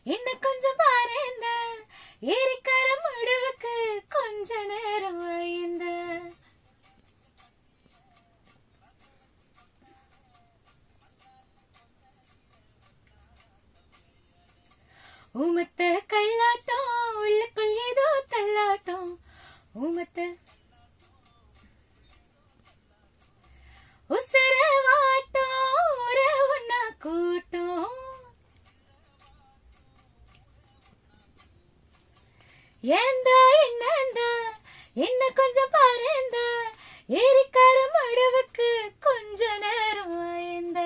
என்ன கொஞ்சம் பாருந்த ஏரிக்கர முடிவுக்கு கொஞ்ச நேரம் வாய்ந்த ஊமத்த கள்ளாட்டம் உள்ளுக்குள் ஏதோ தள்ளாட்டம் ஊமத்த உசிர வாட்டம் உறவுன்னா கூட்டம் ஏந்த என்னந்த என்ன கொஞ்சம் பாருந்த ஏரிக்கார மடுவுக்கு கொஞ்ச நேரம் வாய்ந்த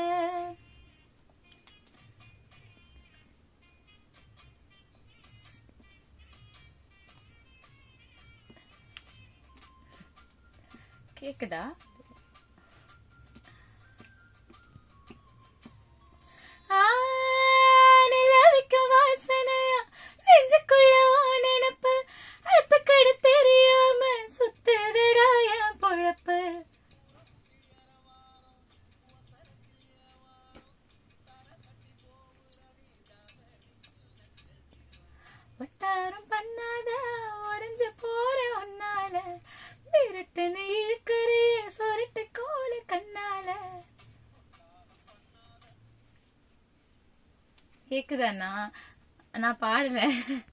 கேக்குதா? நிலவிக்க வாசனையா நெஞ்சுக்குள்ள நினப்பு அத்தக்கடு தெரியாம சுத்துதடா என் பொழப்பு வட்டாரம் பண்ணாத உடஞ்சு போற ஒன்னால மிரட்டுன்னு இழுக்கிறிய சொரட்டு கோல கண்ணால. கேக்குதாண்ணா? நான் பாடல.